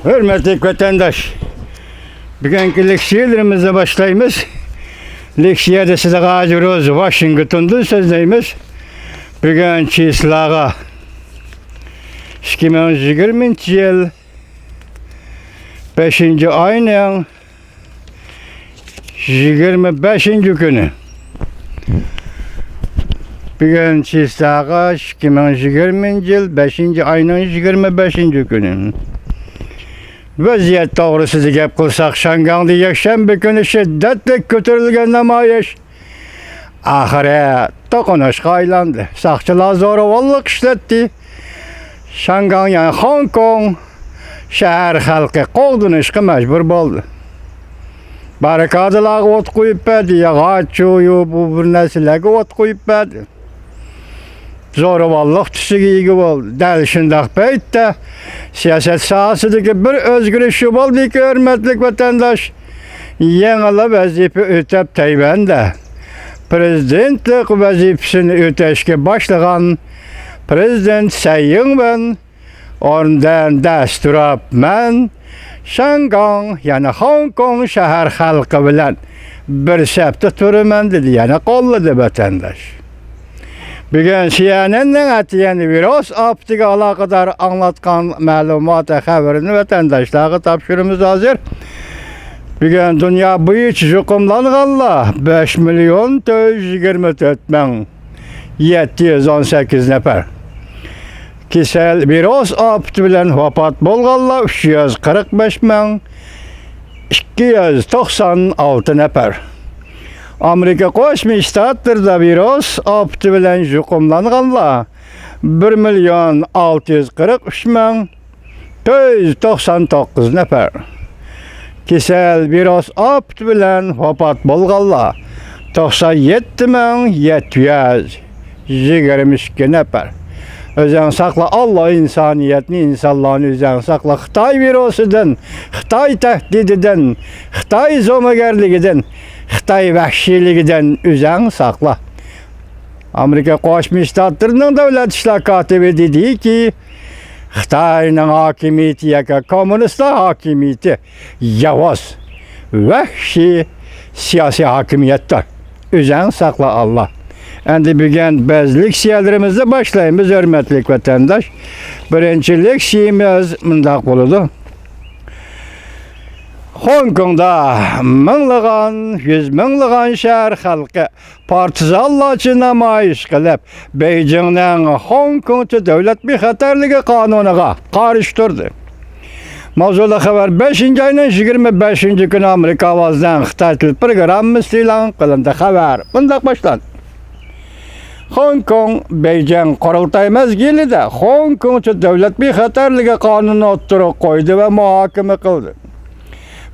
Hürmetli vatandaş, bugünkü leksiyalarımıza başlayımız. Leksiyada size Gazi Washington'da sözleyimiz. Bugün çislağa 2020 yıl 5. ayının 25. günü. Bugün çislağa 2020 yıl 5. ayının 25. günü. Vaziyet doğrusu gap kılsak Şangang'da yakşembe günü şiddetle kötürülgen namayiş. Ahire tokunuşqa aylandı. Sakçılar zoravallık işletti. Şangang yani Hong Kong şehir halkı qoğdunuşqa mecbur boldu. Barikadalarga ot qo'yib berdi, yog'och bu bir narsalarga ot qo'yib berdi. Zoravallık tusiga ega bo'ldi. Dal shundaq paytda siyoset sohasidagi bir o'zgarish bo'ldiki, hurmatli vatandosh, yangi vazifa o'tab Tayvanda prezidentlik vazifasini o'tashga boshlagan prezident Tsai Ing-wen o'rnidan dast turib, men Shangang, ya'ni Hong Kong shahar xalqi bilan bir safda turaman dedi, yana qo'lladi vatandosh. Bugün CNN'nin atiyen virus optiga alaqadar anlatkan ma'lumot xabarini vatandaşlarga topshirimiz hazır. Bugün dünya bo'yicha yuqumlanganlar 5.424.718 nafar. Kesel virus opti bilan vafot bo'lganlar 345.296 nafar. Amerika Qo'shma Shtatlarida virus opti bilan yuqumlanganlar 1.643.499 nafar. Kesel virus opti bilan vafot bo'lganlar 97.722 nafar. Özən saqla Allah insaniyetini, insanlarını özən saqla. Xitay virusudan, Xitay tehdididən, Xitay zomagerligidən, Xitay vəhşiligidən özən saqla. Amerika Qo'shma Shtatlarının davlat ishlar kotibi dedi ki, Xitayning hakimiyeti yoki kommunistlar hakimiyeti yovuz, vahşi siyosiy hakimiyetdir. Özən saqla Allah. Endi bugün biz leksiyalarımızda başlayımız, hürmetli vatandaş. Birinci leksiyamiz mundaq bo'ladi. Hong Kongda minglаған, yüz minglаған şehir halkı partizanlarcha namoyish qilib, Beijingning Hong Kongda davlat bexatarligi qonuniga qarshi turdi. Mavzuda xabar 5. ayının 25. günü Amerika ovozidan Xitoy til programmasi e'lon qilindi. Xabar bundaq boshlanadi. Hong Kong, Beijing qurultay mezgilida Hong Kongda davlat bexatarligi qonuni o'tirib qo'ydi va muhokama qildi.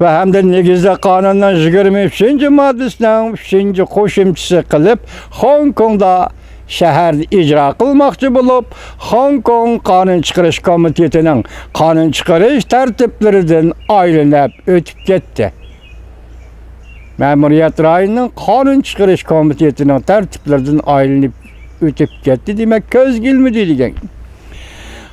Ve hem de negizde kanunun 23. maddesining 3. qo'shimchasi qilib, Hong Kongda shahar ijro qilmoqchi bo'lib, Hong Kong qonun chiqarish komitetining qonun chiqarish tartiblaridan aylanib o'tib ketdi. Ma'muriyat rayining qonun chiqarish komitetining tartiblaridan aylanib o'tib ketdi demak ko'z kelmadi degan.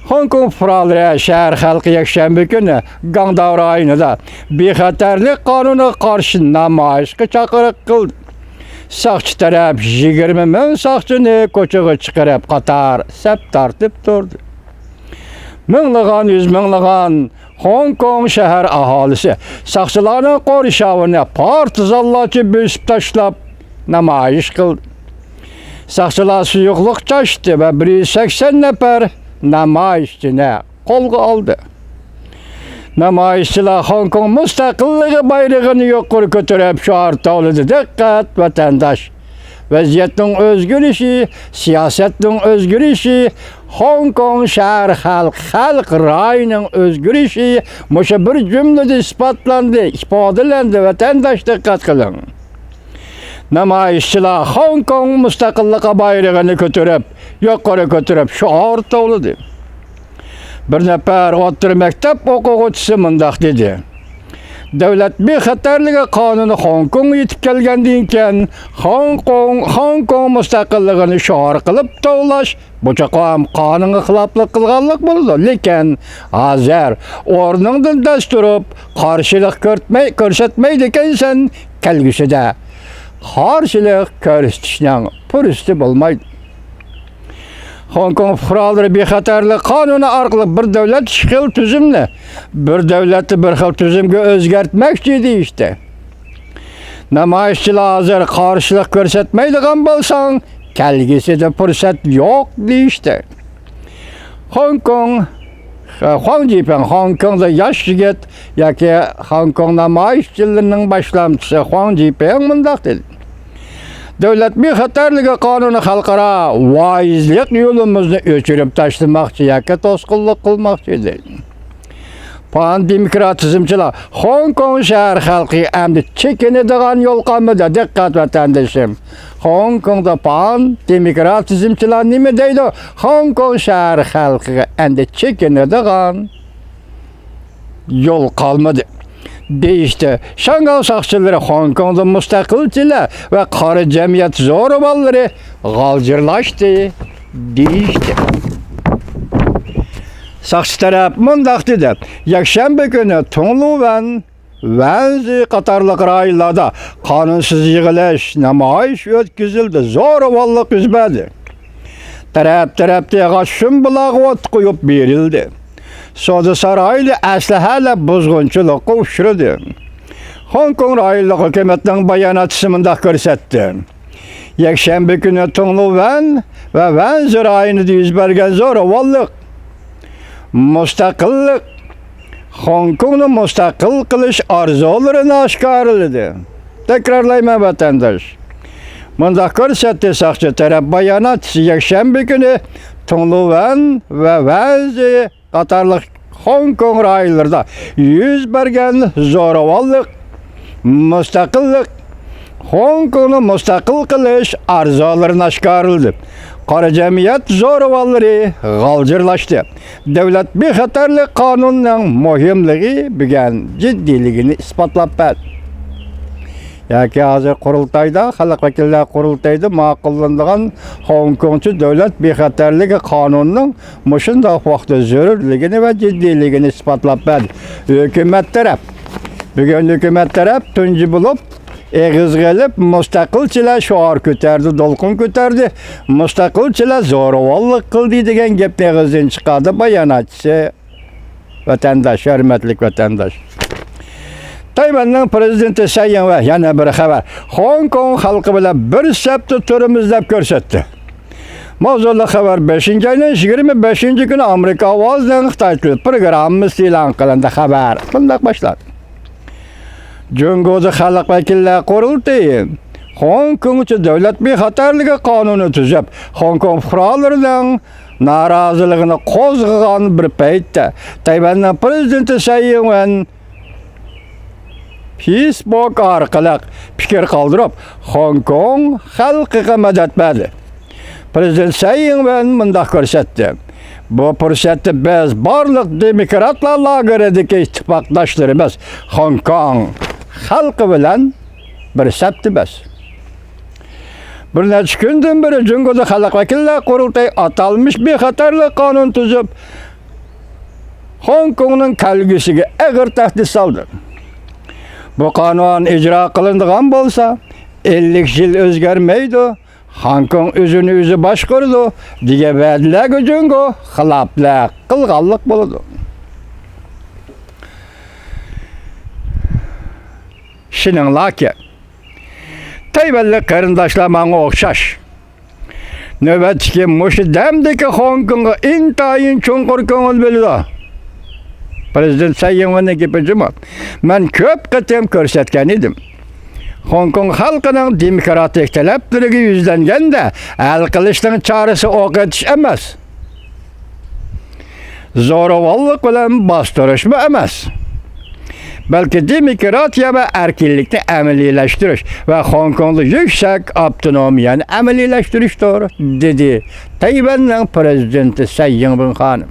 Hong Kong fuqarolari shahar xalqi yakshanba kuni Guangdong rayonida bexatarlik qonuniga qarshi namoyishga chaqiriq qildi. Soqchi taraf 20 ming soqchini ko'chaga chiqarib qator saf tartib turdi. Minglag'an, yüz minglag'an Hong Kong shahar aholisi soqchilarning qo'rishovini partizanlarcha bo'sib tashlab namoyish qildi. Soqchilar suyuqlik chashdi va 180 nafar namoyishchini qo'lga oldi. Namoyishchilar Hong Kong mustaqilligi bayrog'ini yuqori ko'tarib shior toladi. Diqqat vatandosh. Vaziyatning o'zgarishi, siyosatning o'zgarishi, Hong Kong shahar xalq rayining o'zgarishi musha bir jumlada isbotlandi, ifodalandi. Vatandosh diqqat qiling. Namoyishchilar Hong Kong mustaqilligi bayrog'ini ko'tarib, yuqori ko'tarib shior toladi. Bir nafar o'rta maktab o'quvchisi mundaq dedi. Devlet bir xatarligi kanunu Hong Kong yetip kelgendiğin ken Hong Kong müstakilligini şoğar kılıp toğlaş bu çaqam kanunu xilaplık kılganlık buldu. Lekin hazır ornundan dest durup karşılık körsetmeydi ekensen kelgüsüde karşılık körsetişden pürüstü bulmaydı. Hong Kong kuralları bir xatarlı kanunu arkalı bir devlet şıkıl tüzümle bir devleti bir xil tüzümge özgertmek idi işte. Namayışçılar hazır karşılık görsetmeydiğen bolsan kelgisi de fırsat yok işte. Hong Kong'da yaş yigit yaki Hong Kong namayışçılarının başlamcısı Huang Jiping mındak dedi. Devlet bir xatarligi kanunu halkara vaizlik yolumuzni öçürüp taşlamakçı yaki toskulluk kılmakçı dedi. Pan demokratizmçiler Hong Kong şehir halkı emdi çekinediğen yol kalmadı. Dikkat vatandaşım. Hong Kong'da pan demokratizmçiler nime deydi? Hong Kong şehir halkı emdi çekinediğen yol kalmadı. Deyişti. Şangay sakçıları Hong Kong'da müstakilçiler ve karı cemiyet zorubalları galcırlaştı. Deyişti. Sakçı taraf mındak dedi. Yakşembe günü Tongluvan Wenzi qatarlıq raylarda kanunsuz yığılış, namayış ötküzüldü. Zoruballık üzmedi. Tarap-tarapta şımbılaq ot koyup verildi. Soda saraylı əsləhələ buzğunçuluğa uçurdu. Hong Kong rayonluq hökumətinin bayanatçısı mındaq göstərdi. Yakşembe günü Tongluvan ve Wenzi rayonunda yüz bergen zoruballık, müstakillik, Hong Kong'u müstakil kılış arzularını aşkarladı. Tekrarlayma vatandaş. Mındaq göstərdi sakçı taraf bayanatçısı yakşembe günü Tongluvan ve Wenzi qatarlıq Hong Kong rayonlarında yüz bergen zoruballık, müstakillik, Hong Kong'u müstakil kılış arzularını aşkarladı. Karı cemiyet zorubalları galcırlaştı. Devlet bir xatarlı kanunun muhimliği bugün ciddiligini ispatlap verdi. Yaki hazır kurultayda, halk vekiller kurultayda maqullandıgan Hong Kong'cu devlet bir xatarlığı kanunun muşundaq vaxtı zörürligini ve ciddiligini ispatlap verdi. Hükümet taraf, bugün hükümet taraf tuncu bulup eğiz gelip müstakilçiler şoğar köterdi, dolkun köterdi. Müstakilçiler zoruballık kıldı degen gep eğizden çıkardı bayanatçısı vatandaş, hürmetlik vatandaş. Tayvan'ın prezidenti Tsai Ing-wen yana bir xabar. Hong Kong halkı bilen bir septi turimiz dep görsetdi. Mavzulu xabar 5. ayının 25. günü Amerika avazdan Xitay programımız ilan kılındı xabar. Bundak başladı. Cungo'da halk vekiller kurultayı Hong Kong'cu devlet bir xatarligi kanunu tüzüp Hong Kong fuqaralarining narazılığını qozg'agan bir paytda Tayvan'ın prezidenti Tsai Ing-wen Facebook orqali fikir qoldirib Hong Kong xalqiga madad berdi. Prezident Tsai Ing-wen mundaq ko'rsatdi. Bu fursatni biz barliq demokratlar lageridagi ittifoqdoshlarimiz Hong Kong xalqi bilan bir saptimiz. Bir necha kundan beri Jungo'da xalq vakillar qurultayı atalmış bir xatarli kanun tuzib Hong Kong'ning kelgusiga og'ir tahdid soldi. Bu kanun icra qilinadigan bo'lsa 50 yil o'zgarmaydi. Hong Kong o'zini o'zi boshqaradi degan va'dalarga Jungo xiloflik qilganlik bo'ladi. Şinanlaki Tayvanlı qarindoshlar menga o'xshash. Navbatdagi mushu damdagi Hong Kongga intayin chunqur ko'ngil bo'ldi. Prezident Tsai Ing-wenning gapini men ko'p qatim ko'rsatgan edim. Hong Kong xalqining demokratik talablariga yuzlanganda hal qilishning chorasi o'qitish emas. Zo'ravonlik bilan bostirishmi emas. Balki demokratiya ve erkinlikni amaliylashtirish ve Hong Kong'da yüksek avtonomiyani amaliylashtirish doğru dedi Tayvan'ın prezidenti Tsai Ing-wen hanım.